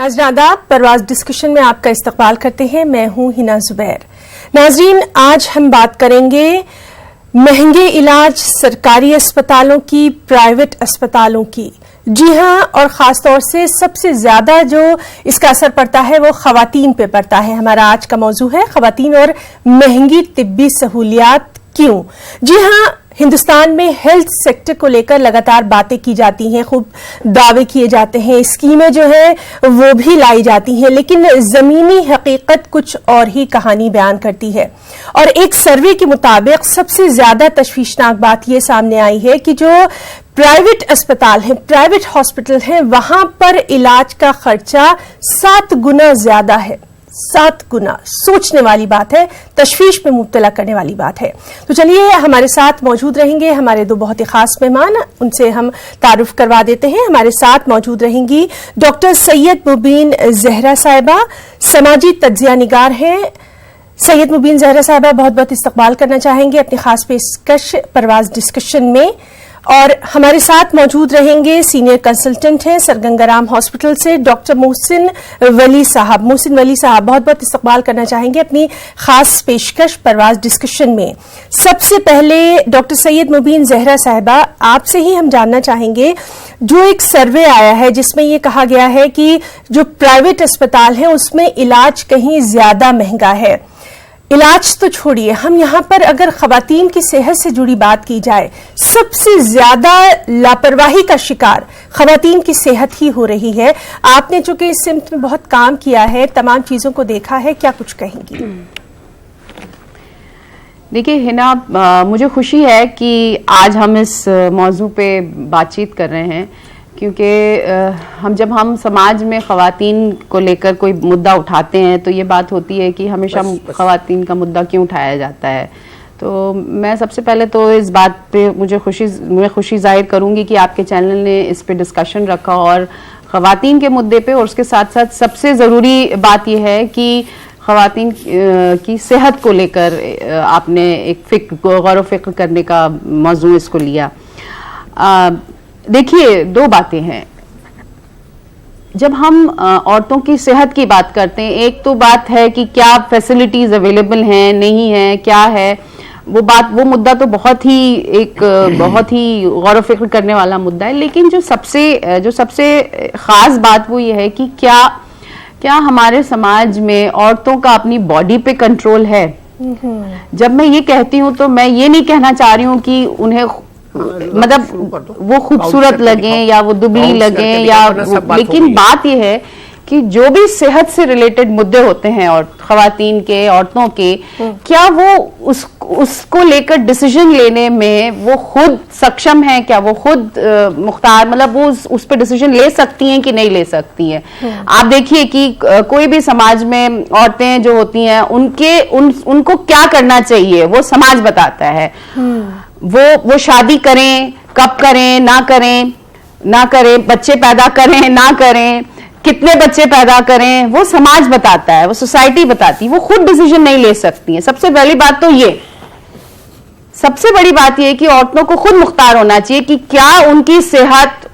नाज़रीन आदाब, परवाज डिस्कशन में आपका इस्तकबाल करते हैं। मैं हूं हिना जुबैर। नाज़रीन, आज हम बात करेंगे महंगे इलाज सरकारी अस्पतालों की, प्राइवेट अस्पतालों की। जी हां, और ख़ास तौर से सबसे ज़्यादा जो इसका असर पड़ता है वो ख़वातीन पे पड़ता है। हमारा आज का मौजू है ख़वातीन और महंगी तिब्बी सहूलियात क्यों। जी हां, हिंदुस्तान में हेल्थ सेक्टर को लेकर लगातार बातें की जाती हैं, खूब दावे किए जाते हैं, स्कीमें जो है वो भी लाई जाती हैं, लेकिन जमीनी हकीकत कुछ और ही कहानी बयान करती है। और एक सर्वे के मुताबिक सबसे ज्यादा तशवीशनाक बात यह सामने आई है कि जो प्राइवेट अस्पताल हैं, प्राइवेट हॉस्पिटल हैं, वहां पर इलाज का खर्चा 7 गुना ज्यादा है। 7 गुना। सोचने वाली बात है, तशवीश में मुब्तला करने वाली बात है। तो चलिए, हमारे साथ मौजूद रहेंगे हमारे दो बहुत ही खास मेहमान, उनसे हम तारुफ करवा देते हैं। हमारे साथ मौजूद रहेंगी डॉक्टर सैयद मुबीन जहरा साहिबा, समाजी तज्जिया निगार हैं। सैयद मुबीन जहरा साहिबा, बहुत बहुत इस्तकबाल करना चाहेंगे अपनी खास पेशकश परवाज डिस्कशन में। और हमारे साथ मौजूद रहेंगे सीनियर कंसल्टेंट हैं सरगंगाराम हॉस्पिटल से डॉक्टर मोहसिन वली साहब। मोहसिन वली साहब, बहुत बहुत इस्तकबाल करना चाहेंगे अपनी खास पेशकश परवाज डिस्कशन में। सबसे पहले डॉक्टर सैयद मुबीन जहरा साहिबा, आपसे ही हम जानना चाहेंगे, जो एक सर्वे आया है जिसमें यह कहा गया है कि जो प्राइवेट अस्पताल है उसमें इलाज कहीं ज्यादा महंगा है। इलाज तो छोड़िए, हम यहां पर अगर खवातीन की सेहत से जुड़ी बात की जाए, सबसे ज्यादा लापरवाही का शिकार खवातीन की सेहत ही हो रही है। आपने चूंकि इस सिमत में बहुत काम किया है, तमाम चीजों को देखा है, क्या कुछ कहेंगी? देखिए हिना, मुझे खुशी है कि आज हम इस मौजू पे बातचीत कर रहे हैं, क्योंकि जब हम समाज में ख़वातीन को लेकर कोई मुद्दा उठाते हैं तो ये बात होती है कि हमेशा ख़वातीन का मुद्दा क्यों उठाया जाता है। तो मैं सबसे पहले तो इस बात पे मैं खुशी जाहिर करूंगी कि आपके चैनल ने इस पे डिस्कशन रखा, और ख़वातीन के मुद्दे पे, और उसके साथ साथ सबसे ज़रूरी बात यह है कि ख़वातीन की सेहत को लेकर आपने एक गौर व फिक्र करने का मौजू इसको लिया। देखिए, 2 बातें हैं जब हम औरतों की सेहत की बात करते हैं। एक तो बात है कि क्या फैसिलिटीज अवेलेबल हैं, नहीं है, क्या है वो मुद्दा तो बहुत ही गौर व फिक्र करने वाला मुद्दा है। लेकिन जो सबसे खास बात वो ये है कि क्या हमारे समाज में औरतों का अपनी बॉडी पे कंट्रोल है। जब मैं ये कहती हूँ तो मैं ये नहीं कहना चाह रही हूँ कि उन्हें मतलब वो खूबसूरत लगे या वो दुबली लगे, या लेकिन बात यह है कि जो भी सेहत से रिलेटेड मुद्दे होते हैं और खवातीन के, औरतों के, क्या वो उसको लेकर डिसीजन लेने में वो खुद सक्षम है, क्या वो खुद मुख्तार, मतलब वो उस पर डिसीजन ले सकती हैं कि नहीं ले सकती हैं। आप देखिए कि कोई भी समाज में औरतें जो होती हैं उनको क्या करना चाहिए वो समाज बताता है। वो शादी करें, कब करें, ना करें, बच्चे पैदा करें, ना करें, कितने बच्चे पैदा करें, वो समाज बताता है, वो सोसाइटी बताती है, वो खुद डिसीजन नहीं ले सकती है। सबसे पहली बात तो ये, सबसे बड़ी बात ये कि औरतों को खुद मुख्तार होना चाहिए कि क्या उनकी सेहत,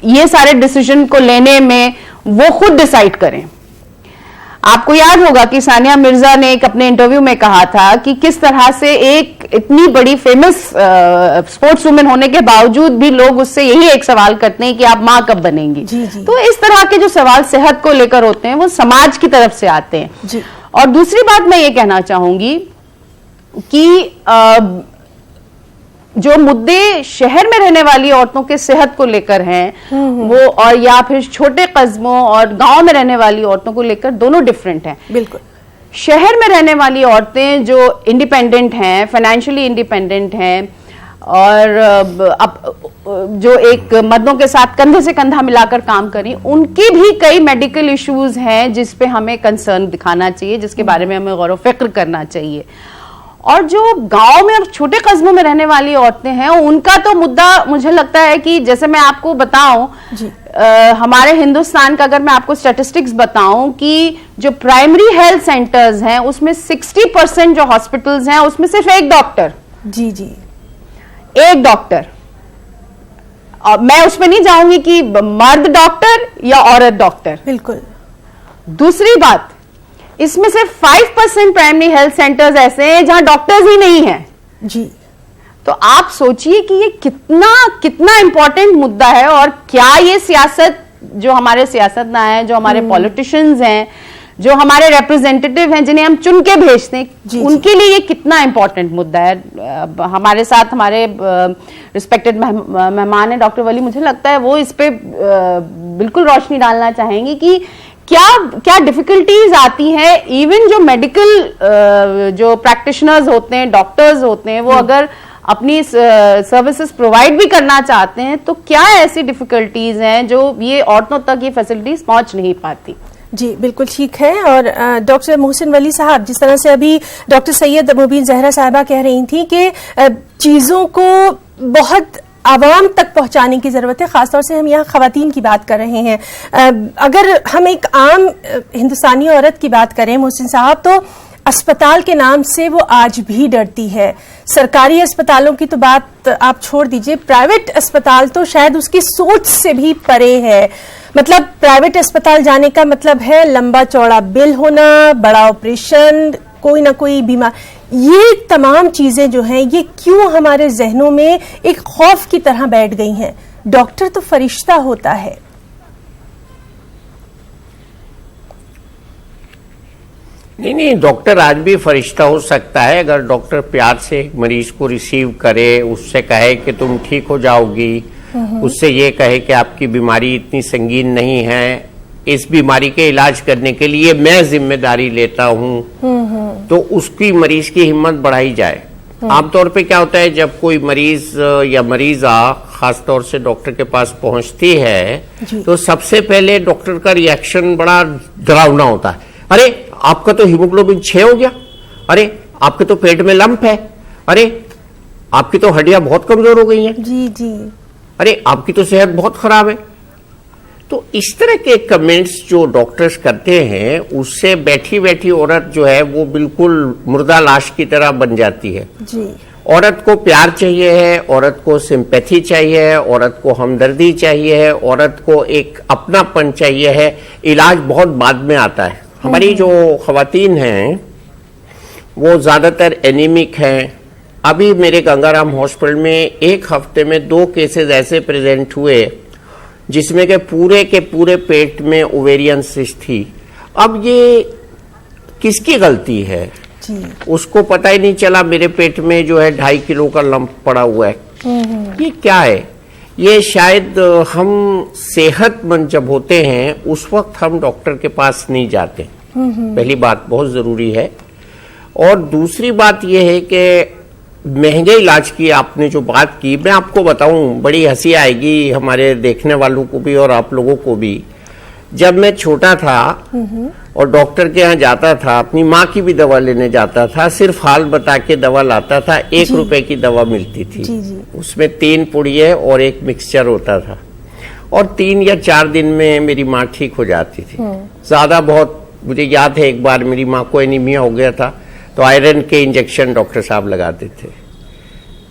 ये सारे डिसीजन को लेने में वो खुद डिसाइड करें। आपको याद होगा कि सानिया मिर्जा ने एक अपने इंटरव्यू में कहा था कि किस तरह से एक इतनी बड़ी फेमस स्पोर्ट्स वुमेन होने के बावजूद भी लोग उससे यही एक सवाल करते हैं कि आप मां कब बनेंगी। तो इस तरह के जो सवाल सेहत को लेकर होते हैं वो समाज की तरफ से आते हैं। और दूसरी बात मैं ये कहना चाहूंगी कि जो मुद्दे शहर में रहने वाली औरतों के सेहत को लेकर हैं वो, और या फिर छोटे कस्बों और गांव में रहने वाली औरतों को लेकर, दोनों डिफरेंट हैं। बिल्कुल। शहर में रहने वाली औरतें जो इंडिपेंडेंट हैं, फाइनेंशियली इंडिपेंडेंट हैं, और अब जो एक मर्दों के साथ कंधे से कंधा मिलाकर काम करें, उनकी भी कई मेडिकल इश्यूज हैं जिस पे हमें कंसर्न दिखाना चाहिए, जिसके बारे में हमें गौर व फिक्र करना चाहिए। और जो गांव में और छोटे कस्बों में रहने वाली औरतें हैं, उनका तो मुद्दा मुझे लगता है कि जैसे मैं आपको बताऊं, हमारे हिंदुस्तान का अगर मैं आपको स्टैटिस्टिक्स बताऊं कि जो प्राइमरी हेल्थ सेंटर्स हैं उसमें 60% जो हॉस्पिटल्स हैं उसमें सिर्फ एक डॉक्टर, एक डॉक्टर। और मैं उसमें नहीं जाऊंगी कि मर्द डॉक्टर या औरत डॉक्टर, बिल्कुल दूसरी बात, इसमें सिर्फ 5% प्राइमरी हेल्थ सेंटर्स ऐसे हैं जहां डॉक्टर्स ही नहीं है जी। तो आप सोचिए कि ये कितना कितना इंपॉर्टेंट मुद्दा है, और क्या ये सियासत, जो हमारे सियासतदान हैं, जो हमारे पॉलिटिशियंस हैं, जो हमारे रिप्रेजेंटेटिव हैं, जिन्हें हम चुन के भेजते हैं, उनके लिए ये कितना इंपॉर्टेंट मुद्दा है। हमारे साथ हमारे रिस्पेक्टेड मेहमान है डॉक्टर वली, मुझे लगता है वो इस पे बिल्कुल रोशनी डालना चाहेंगे कि क्या क्या डिफिकल्टीज आती हैं। इवन जो मेडिकल जो प्रैक्टिशनर्स होते हैं, डॉक्टर्स होते हैं, वो अगर अपनी सर्विसेज प्रोवाइड भी करना चाहते हैं तो क्या ऐसी डिफिकल्टीज हैं जो ये औरतों तक ये फैसिलिटीज पहुंच नहीं पाती। जी बिल्कुल ठीक है। और डॉक्टर मोहसिन वली साहब, जिस तरह से अभी डॉक्टर सैयद मुबीन जहरा साहिबा कह रही थी कि चीज़ों को बहुत आवाम तक पहुंचाने की जरूरत है, खासतौर से हम यहाँ खवातीन की बात कर रहे हैं। अगर हम एक आम हिंदुस्तानी औरत की बात करें मोहसिन साहब, तो अस्पताल के नाम से वो आज भी डरती है। सरकारी अस्पतालों की तो बात आप छोड़ दीजिए, प्राइवेट अस्पताल तो शायद उसकी सोच से भी परे है। मतलब प्राइवेट अस्पताल जाने का मतलब है लंबा चौड़ा बिल होना, बड़ा ऑपरेशन, कोई ना कोई बीमार। ये तमाम चीजें जो हैं, ये क्यों हमारे जहनों में एक खौफ की तरह बैठ गई हैं? डॉक्टर तो फरिश्ता होता है। नहीं, डॉक्टर आज भी फरिश्ता हो सकता है अगर डॉक्टर प्यार से एक मरीज को रिसीव करे, उससे कहे कि तुम ठीक हो जाओगी, उससे ये कहे कि आपकी बीमारी इतनी संगीन नहीं है, इस बीमारी के इलाज करने के लिए मैं जिम्मेदारी लेता हूँ, तो उसकी मरीज की हिम्मत बढ़ाई जाए। आमतौर पे क्या होता है, जब कोई मरीज या मरीजा खासतौर से डॉक्टर के पास पहुंचती है तो सबसे पहले डॉक्टर का रिएक्शन बड़ा डरावना होता है। अरे आपका तो हीमोग्लोबिन 6 हो गया, अरे आपके तो पेट में लंप है, अरे आपकी तो हड्डियां बहुत कमजोर हो गई हैं, जी जी, अरे आपकी तो सेहत बहुत खराब है। तो इस तरह के कमेंट्स जो डॉक्टर्स करते हैं, उससे बैठी बैठी औरत जो है वो बिल्कुल मुर्दा लाश की तरह बन जाती है जी। औरत को प्यार चाहिए है, औरत को सिंपैथी चाहिए है, औरत को हमदर्दी चाहिए है, औरत को एक अपनापन चाहिए है। इलाज बहुत बाद में आता है। हमारी जो खवातीन हैं वो ज्यादातर एनीमिक हैं। अभी मेरे गंगाराम हॉस्पिटल में एक हफ्ते में 2 केसेस ऐसे प्रेजेंट हुए जिसमें के पूरे पेट में ओवेरियन सिस्ट थी। अब ये किसकी गलती है जी। उसको पता ही नहीं चला मेरे पेट में जो है 2.5 किलो का लंप पड़ा हुआ है। ये क्या है? ये शायद हम सेहतमंद जब होते हैं उस वक्त हम डॉक्टर के पास नहीं जाते। पहली बात बहुत जरूरी है। और दूसरी बात यह है कि महंगे इलाज की आपने जो बात की, मैं आपको बताऊं, बड़ी हंसी आएगी हमारे देखने वालों को भी और आप लोगों को भी। जब मैं छोटा था और डॉक्टर के यहाँ जाता था, अपनी माँ की भी दवा लेने जाता था, सिर्फ हाल बता के दवा लाता था। 1 रुपए की दवा मिलती थी जी। उसमें 3 पुड़िये और एक मिक्सचर होता था, और 3 या 4 दिन में मेरी माँ ठीक हो जाती थी। ज्यादा बहुत मुझे याद है, एक बार मेरी माँ को एनीमिया हो गया था तो आयरन के इंजेक्शन डॉक्टर साहब लगाते थे।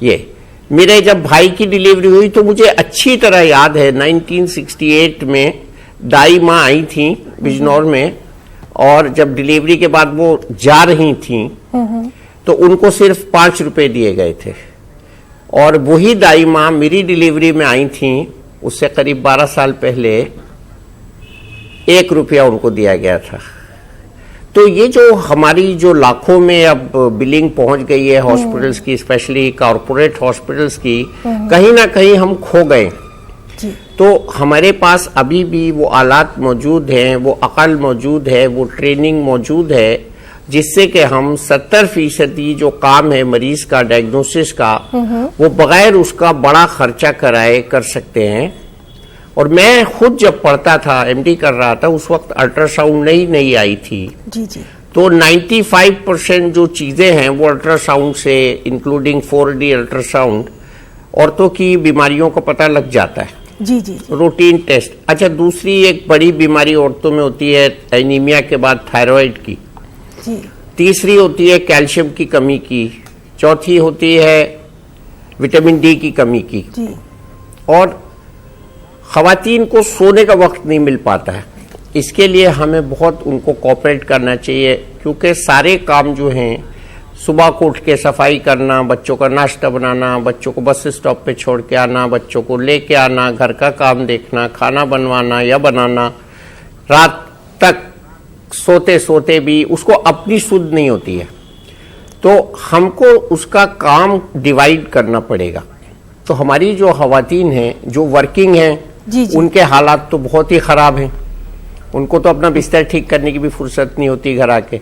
ये मेरे जब भाई की डिलीवरी हुई तो मुझे अच्छी तरह याद है, 1968 में दाई माँ आई थी बिजनौर में, और जब डिलीवरी के बाद वो जा रही थी तो उनको सिर्फ 5 रुपए दिए गए थे, और वही दाई माँ मेरी डिलीवरी में आई थी, उससे करीब 12 साल पहले 1 रुपया उनको दिया गया था। तो ये जो हमारी जो लाखों में अब बिलिंग पहुंच गई है हॉस्पिटल्स की, स्पेशली कॉर्पोरेट हॉस्पिटल्स की, कहीं ना कहीं हम खो गए। तो हमारे पास अभी भी वो आलात मौजूद हैं, वो अकल मौजूद है, वो ट्रेनिंग मौजूद है, जिससे कि हम 70% जो काम है मरीज का डायग्नोसिस का, वो बगैर उसका बड़ा खर्चा कराए कर सकते हैं। और मैं खुद जब पढ़ता था, एमडी कर रहा था, उस वक्त अल्ट्रासाउंड नई आई थी जी। तो 95% जो चीजें हैं वो अल्ट्रासाउंड से, इंक्लूडिंग 4D अल्ट्रासाउंड, औरतों की बीमारियों का पता लग जाता है। जी। Routine test. अच्छा, दूसरी एक बड़ी बीमारी औरतों में होती है एनीमिया के बाद थायराइड की जी। तीसरी होती है कैल्शियम की कमी की, चौथी होती है विटामिन डी की कमी की जी। और खवातीन को सोने का वक्त नहीं मिल पाता है। इसके लिए हमें बहुत उनको कोऑपरेट करना चाहिए, क्योंकि सारे काम जो हैं, सुबह को उठ के सफाई करना, बच्चों का नाश्ता बनाना, बच्चों को बस स्टॉप पे छोड़ के आना, बच्चों को लेके आना, घर का काम देखना, खाना बनवाना या बनाना, रात तक सोते सोते भी उसको अपनी सुध नहीं होती है, तो हमको उसका काम डिवाइड करना पड़ेगा। तो हमारी जो खवातीन हैं जो वर्किंग हैं, उनके हालात तो बहुत ही खराब हैं, उनको तो अपना बिस्तर ठीक करने की भी फुर्सत नहीं होती घर आके।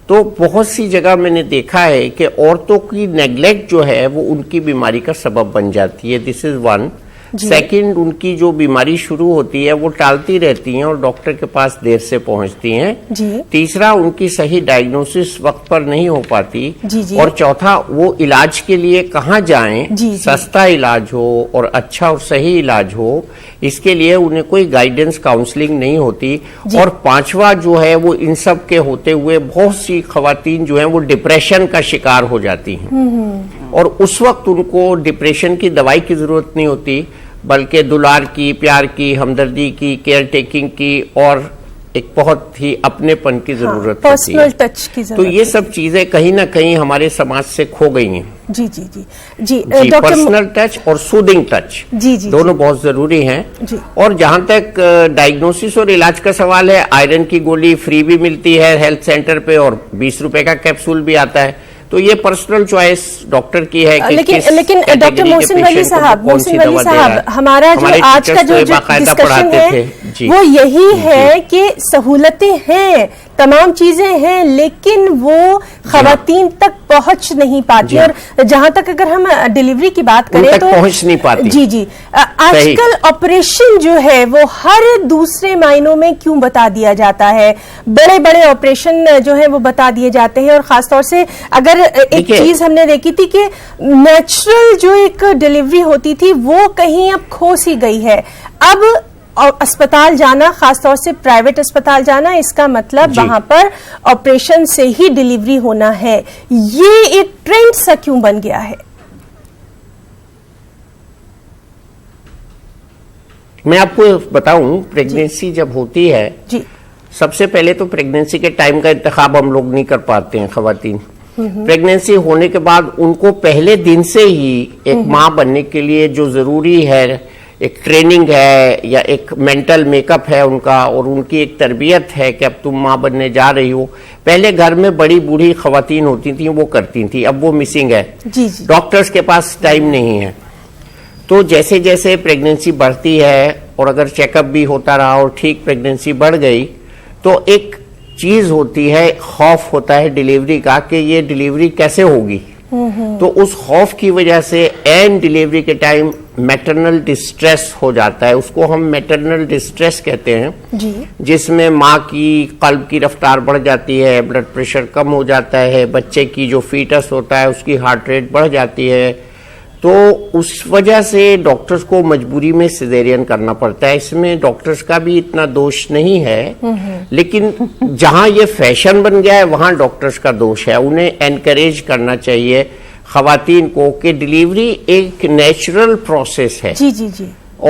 तो बहुत सी जगह मैंने देखा है कि औरतों की नेग्लेक्ट जो है वो उनकी बीमारी का सबब बन जाती है। This is one. सेकंड, उनकी जो बीमारी शुरू होती है वो टालती रहती हैं और डॉक्टर के पास देर से पहुंचती हैं। तीसरा, उनकी सही डायग्नोसिस वक्त पर नहीं हो पाती। और चौथा, वो इलाज के लिए कहाँ जाएं, सस्ता इलाज हो और अच्छा और सही इलाज हो, इसके लिए उन्हें कोई गाइडेंस काउंसलिंग नहीं होती। और पांचवा जो है वो इन सब के होते हुए बहुत सी खवातीन जो हैं वो डिप्रेशन का शिकार हो जाती हैं, और उस वक्त उनको डिप्रेशन की दवाई की जरूरत नहीं होती, बल्कि दुलार की, प्यार की, हमदर्दी की, केयर टेकिंग की और एक बहुत ही अपनेपन की जरूरत होती है। टच की जरूरत। तो ये सब चीजें कहीं ना कहीं हमारे समाज से खो गई हैं। जी जी जी जी, पर्सनल टच और सूदिंग टच दोनों बहुत जरूरी हैं। और जहां तक डायग्नोसिस और इलाज का सवाल है, आयरन की गोली फ्री भी मिलती है हेल्थ सेंटर पे और 20 रुपए का कैप्सूल भी आता है, तो ये पर्सनल चॉइस डॉक्टर की है कि लेकिन डॉक्टर मोहसिन वली साहब, हमारा जो आज का जो डिस्कशन है वो यही है कि सहूलतें हैं, तमाम चीजें हैं, लेकिन वो खवातीन तक पहुंच नहीं पाती। और जहां तक अगर हम डिलीवरी की बात करें तो पहुंच नहीं पाती। जी आजकल ऑपरेशन जो है वो हर दूसरे महीनों में क्यों बता दिया जाता है, बड़े बड़े ऑपरेशन जो है वो बता दिए जाते हैं। और खासतौर से अगर एक चीज हमने देखी थी कि नेचुरल जो एक डिलीवरी होती थी वो कहीं अब खो सी गई है। अब और अस्पताल जाना, खासतौर से प्राइवेट अस्पताल जाना, इसका मतलब वहां पर ऑपरेशन से ही डिलीवरी होना है। ये एक ट्रेंड सा क्यों बन गया है? मैं आपको बताऊं, प्रेगनेंसी जब होती है सबसे पहले तो प्रेगनेंसी के टाइम का इंतखाब हम लोग नहीं कर पाते हैं खवातीन। प्रेगनेंसी होने के बाद उनको पहले दिन से ही एक माँ बनने के लिए जो जरूरी है, एक ट्रेनिंग है या एक मेंटल मेकअप है उनका, और उनकी एक तरबियत है कि अब तुम माँ बनने जा रही हो। पहले घर में बड़ी बूढ़ी खवातीन होती थी, वो करती थी, अब वो मिसिंग है। डॉक्टर्स के पास टाइम नहीं है। तो जैसे जैसे प्रेगनेंसी बढ़ती है और अगर चेकअप भी होता रहा और ठीक प्रेगनेंसी बढ़ गई, तो एक चीज होती है, खौफ होता है डिलीवरी का कि ये डिलीवरी कैसे होगी। तो उस खौफ की वजह से एंड डिलीवरी के टाइम मैटरनल डिस्ट्रेस हो जाता है। उसको हम मैटरनल डिस्ट्रेस कहते हैं, जिसमें माँ की कल्ब की रफ्तार बढ़ जाती है, ब्लड प्रेशर कम हो जाता है, बच्चे की जो फीटस होता है उसकी हार्ट रेट बढ़ जाती है। तो उस वजह से डॉक्टर्स को मजबूरी में सिजेरियन करना पड़ता है। इसमें डॉक्टर्स का भी इतना दोष नहीं है, लेकिन जहां ये फैशन बन गया है वहां डॉक्टर्स का दोष है। उन्हें एनकरेज करना चाहिए खवातीन को कि डिलीवरी एक नेचुरल प्रोसेस है।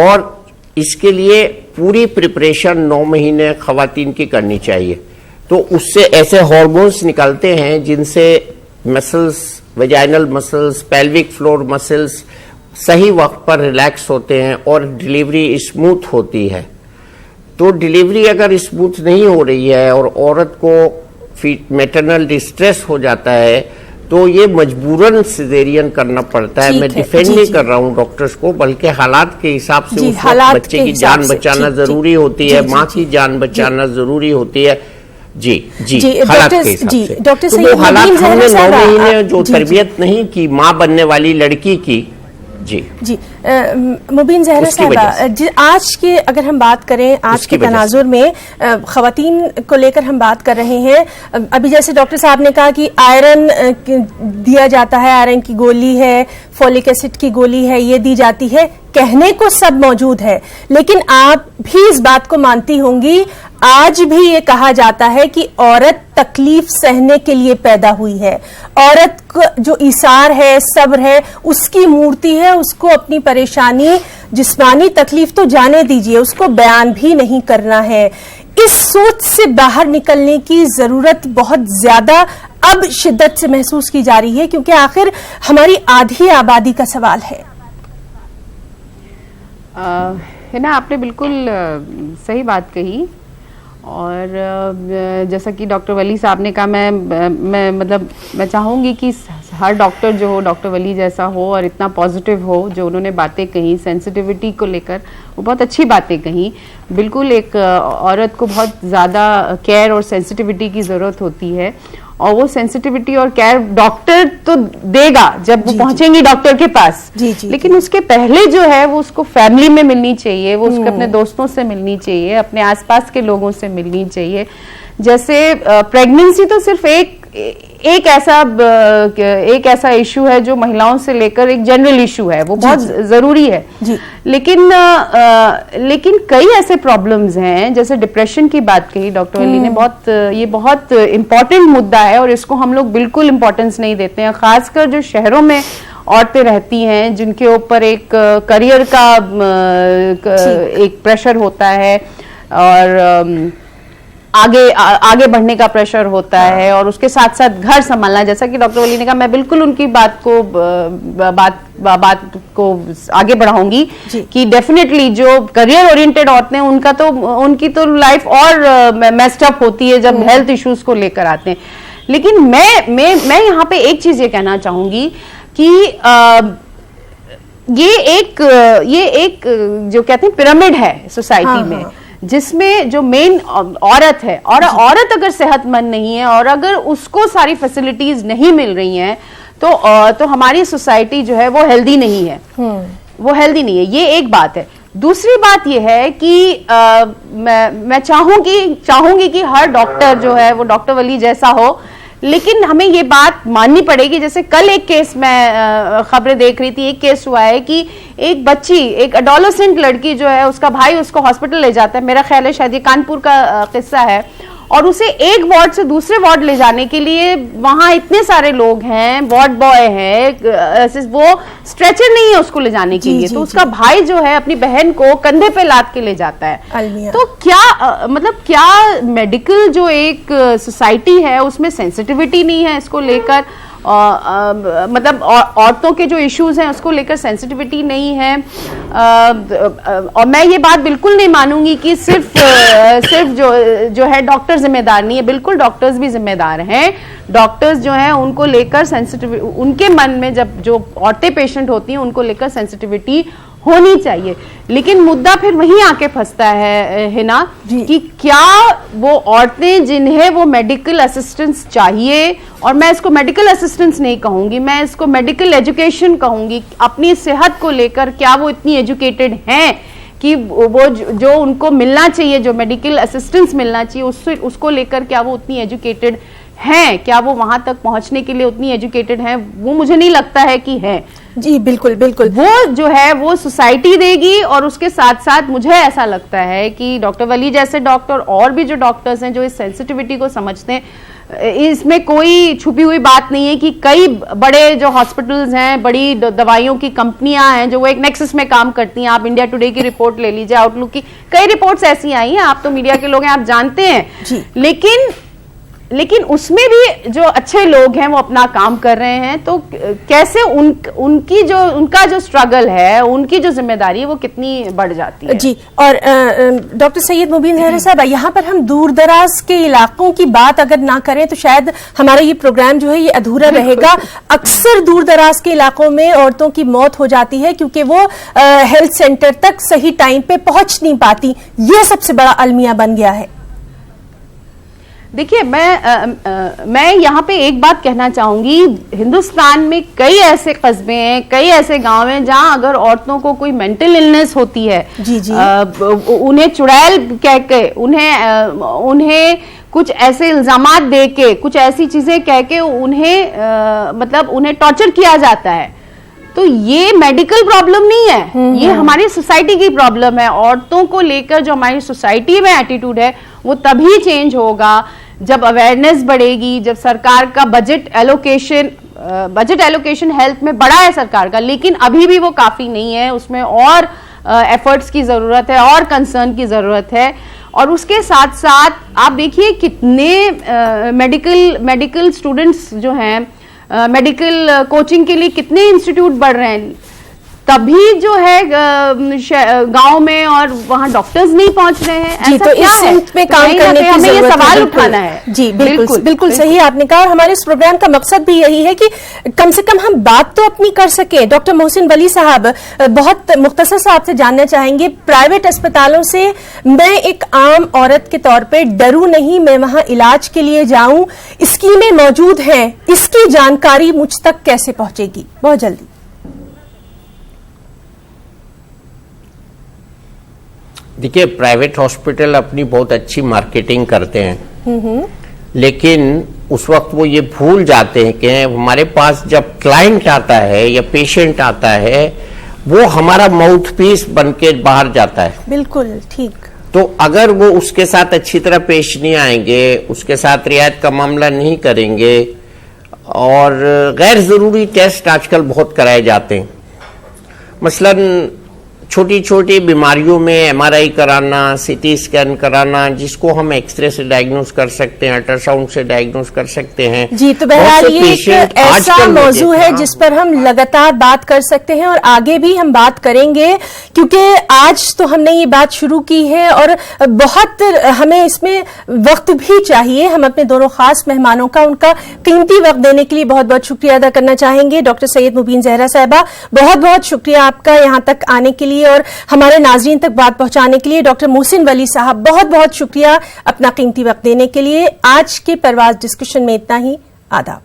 और इसके लिए पूरी प्रिपरेशन 9 महीने खवातीन की करनी चाहिए। तो उससे ऐसे हार्मोन्स निकलते हैं जिनसे muscles, vaginal muscles, pelvic floor muscles सही वक्त पर रिलैक्स होते हैं और डिलीवरी स्मूथ होती है। तो डिलीवरी अगर स्मूथ नहीं हो रही है और औरत को मैटरनल डिस्ट्रेस हो जाता है, तो ये मजबूरन सिजेरियन करना पड़ता है। मैं डिफेंड नहीं कर रहा हूँ डॉक्टर्स को, बल्कि हालात के हिसाब से उस बच्चे की जान बचाना जरूरी होती है, माँ की जान बचाना जरूरी होती है। हालात के हिसाब से। डॉक्टर तो वो हालात हमने 9 महीने जो तरबियत नहीं की माँ बनने वाली लड़की की। मुबीन ज़हरा साहबा, आज के अगर हम बात करें, आज के तनाजुर में खवातीन को लेकर हम बात कर रहे हैं। अभी जैसे डॉक्टर साहब ने कहा कि आयरन दिया जाता है, आयरन की गोली है, फोलिक एसिड की गोली है, ये दी जाती है, कहने को सब मौजूद है, लेकिन आप भी इस बात को मानती होंगी, आज भी ये कहा जाता है कि औरत तकलीफ सहने के लिए पैदा हुई है। औरत को जो इसार है, सब्र है, उसकी मूर्ति है, उसको अपनी परेशानी, जिस्मानी तकलीफ तो जाने दीजिए, उसको बयान भी नहीं करना है। इस सोच से बाहर निकलने की जरूरत बहुत ज्यादा अब शिद्दत से महसूस की जा रही है, क्योंकि आखिर हमारी आधी आबादी का सवाल है। है ना, आपने बिल्कुल सही बात कही। और जैसा कि डॉक्टर वली साहब ने कहा, मैं चाहूंगी कि हर डॉक्टर जो हो डॉक्टर वली जैसा हो और इतना पॉजिटिव हो। जो उन्होंने बातें कही सेंसिटिविटी को लेकर, वो बहुत अच्छी बातें कही। बिल्कुल एक औरत को बहुत ज़्यादा केयर और सेंसिटिविटी की ज़रूरत होती है, और वो सेंसिटिविटी और केयर डॉक्टर तो देगा जब वो पहुंचेंगी डॉक्टर के पास। लेकिन उसके पहले जो है वो उसको फैमिली में मिलनी चाहिए, वो उसको अपने दोस्तों से मिलनी चाहिए, अपने आसपास के लोगों से मिलनी चाहिए। जैसे प्रेगनेंसी तो सिर्फ एक ऐसा इशू है जो महिलाओं से लेकर एक जनरल इशू है, वो बहुत जरूरी है। लेकिन कई ऐसे प्रॉब्लम्स हैं, जैसे डिप्रेशन की बात कही डॉक्टर अली ने, ये बहुत इंपॉर्टेंट मुद्दा है और इसको हम लोग बिल्कुल इंपॉर्टेंस नहीं देते हैं। खासकर जो शहरों में औरतें रहती हैं, जिनके ऊपर एक करियर का एक प्रेशर होता है और आगे बढ़ने का प्रेशर होता है, और उसके साथ साथ घर संभालना। जैसा कि डॉक्टर वली ने कहा, मैं बिल्कुल उनकी बात को आगे बढ़ाऊंगी कि डेफिनेटली जो करियर ओरिएंटेड औरतें हैं, उनकी तो लाइफ और मेस्ड अप होती है जब हेल्थ इश्यूज को लेकर आते हैं। लेकिन मैं यहाँ पे एक चीज ये कहना चाहूंगी कि ये एक जो कहते हैं पिरामिड है सोसाइटी में, जिसमें जो मेन औरत है, और औरत अगर सेहतमंद नहीं है और अगर उसको सारी फैसिलिटीज नहीं मिल रही हैं, तो हमारी सोसाइटी जो है वो हेल्दी नहीं है, वो हेल्दी नहीं है। ये एक बात है। दूसरी बात ये है कि मैं चाहूंगी कि हर डॉक्टर जो है वो डॉक्टर वली जैसा हो, लेकिन हमें ये बात माननी पड़ेगी। जैसे कल एक केस मैं खबरें देख रही थी, एक केस हुआ है कि एक बच्ची, एक एडोलेसेंट लड़की जो है, उसका भाई उसको हॉस्पिटल ले जाता है, मेरा ख्याल है शायद ये कानपुर का किस्सा है, और उसे एक वार्ड से दूसरे वार्ड ले जाने के लिए वहां इतने सारे लोग हैं, वार्ड बॉय है, वो स्ट्रेचर नहीं है उसको ले जाने के लिए, तो उसका भाई जो है अपनी बहन को कंधे पे लाद के ले जाता है। तो क्या मेडिकल जो एक सोसाइटी है उसमें सेंसिटिविटी नहीं है इसको लेकर, औरतों के जो इश्यूज हैं उसको लेकर सेंसिटिविटी नहीं है। और मैं ये बात बिल्कुल नहीं मानूंगी कि सिर्फ जो है डॉक्टर जिम्मेदार नहीं है। बिल्कुल डॉक्टर्स भी जिम्मेदार हैं। डॉक्टर्स जो हैं उनको लेकर सेंसिटिविटी, उनके मन में जब जो औरतें पेशेंट होती हैं उनको लेकर सेंसिटिविटी होनी चाहिए। लेकिन मुद्दा फिर वहीं आके फंसता है हिना, कि क्या वो औरतें जिन्हें वो मेडिकल असिस्टेंस चाहिए, और मैं इसको मेडिकल असिस्टेंस नहीं कहूंगी, मैं इसको मेडिकल एजुकेशन कहूंगी, अपनी सेहत को लेकर क्या वो इतनी एजुकेटेड हैं कि वो जो उनको मिलना चाहिए, जो मेडिकल असिस्टेंस मिलना चाहिए, उसको लेकर क्या वो उतनी एजुकेटेड हैं, क्या वो वहां तक पहुंचने के लिए उतनी एजुकेटेड हैं? वो मुझे नहीं लगता है कि है। जी बिल्कुल बिल्कुल, वो जो है वो सोसाइटी देगी, और उसके साथ साथ मुझे ऐसा लगता है कि डॉक्टर वली जैसे डॉक्टर और भी जो डॉक्टर्स हैं जो इस सेंसिटिविटी को समझते हैं, इसमें कोई छुपी हुई बात नहीं है कि कई बड़े जो हॉस्पिटल्स हैं, बड़ी दवाइयों की कंपनियां हैं जो वो एक नेक्सस में काम करती हैं। आप इंडिया टुडे की रिपोर्ट ले लीजिए, आउटलुक की कई रिपोर्ट्स ऐसी आई हैं, आप तो मीडिया के लोग हैं, आप जानते हैं। लेकिन उसमें भी जो अच्छे लोग हैं वो अपना काम कर रहे हैं, तो कैसे उनका जो स्ट्रगल है, उनकी जो जिम्मेदारी है वो कितनी बढ़ जाती है। जी, और डॉक्टर सैयद मुबीन जहरा साहब, यहाँ पर हम दूर दराज के इलाकों की बात अगर ना करें तो शायद हमारा ये प्रोग्राम जो है ये अधूरा रहेगा। अक्सर दूर दराज के इलाकों में औरतों की मौत हो जाती है क्योंकि वो हेल्थ सेंटर तक सही टाइम पे पहुंच नहीं पाती। ये सबसे बड़ा अलमिया बन गया है। देखिए, मैं यहाँ पे एक बात कहना चाहूंगी, हिंदुस्तान में कई ऐसे कस्बे हैं, कई ऐसे गांव हैं जहां अगर औरतों को कोई मेंटल इलनेस होती है, उन्हें चुड़ैल कह के, उन्हें कुछ ऐसे इल्जामात दे के, कुछ ऐसी चीजें कह के उन्हें टॉर्चर किया जाता है, तो ये मेडिकल प्रॉब्लम नहीं है, ये हमारी सोसाइटी की प्रॉब्लम है। औरतों को लेकर जो हमारी सोसाइटी में एटीट्यूड है वो तभी चेंज होगा जब अवेयरनेस बढ़ेगी, जब सरकार का बजट एलोकेशन हेल्थ में बड़ा है सरकार का, लेकिन अभी भी वो काफी नहीं है, उसमें और एफर्ट्स की जरूरत है और कंसर्न की जरूरत है। और उसके साथ साथ आप देखिए कितने मेडिकल स्टूडेंट्स जो हैं, मेडिकल कोचिंग के लिए कितने इंस्टीट्यूट बढ़ रहे हैं, तभी जो है गांव में और वहां डॉक्टर्स नहीं पहुंच रहे हैं। जी, ऐसा तो क्या इस है? में काम करने की हमें ये जरूरत सवाल है, उठाना है। जी बिल्कुल सही आपने कहा। और हमारे इस प्रोग्राम का मकसद भी यही है कि कम से कम हम बात तो अपनी कर सके। डॉक्टर मोहसिन वली साहब, बहुत मुख्तसर से आपसे जानना चाहेंगे, प्राइवेट अस्पतालों से मैं एक आम औरत के तौर पे डरूं नहीं, मैं वहां इलाज के लिए जाऊं, स्कीमें मौजूद हैं, इसकी जानकारी मुझ तक कैसे पहुंचेगी? बहुत जल्दी। देखिए, प्राइवेट हॉस्पिटल अपनी बहुत अच्छी मार्केटिंग करते हैं, लेकिन उस वक्त वो ये भूल जाते हैं कि हमारे पास जब क्लाइंट आता है या पेशेंट आता है, वो हमारा माउथ पीस बन के बाहर जाता है। बिल्कुल ठीक। तो अगर वो उसके साथ अच्छी तरह पेश नहीं आएंगे, उसके साथ रियायत का मामला नहीं करेंगे, और गैर जरूरी टेस्ट आजकल बहुत कराए जाते हैं। मसलन छोटी छोटी बीमारियों में एमआरआई कराना, सीटी स्कैन कराना, जिसको हम एक्सरे से डायग्नोस कर सकते हैं, अल्ट्रासाउंड से डायग्नोस कर सकते हैं। जी, तो बहरहाल ये एक ऐसा मौजू है जिस पर हम लगातार बात कर सकते हैं और आगे भी हम बात करेंगे, क्योंकि आज तो हमने ये बात शुरू की है और बहुत हमें इसमें वक्त भी चाहिए। हम अपने दोनों खास मेहमानों का, उनका कीमती वक्त देने के लिए बहुत बहुत शुक्रिया अदा करना चाहेंगे। डॉक्टर सैयद मुबीन जहरा साहिबा, बहुत बहुत शुक्रिया आपका यहां तक आने के लिए और हमारे नाज़रीन तक बात पहुंचाने के लिए। डॉक्टर मोहसिन वली साहब, बहुत बहुत शुक्रिया अपना कीमती वक्त देने के लिए। आज के परवाज़ डिस्कशन में इतना ही। आदाब।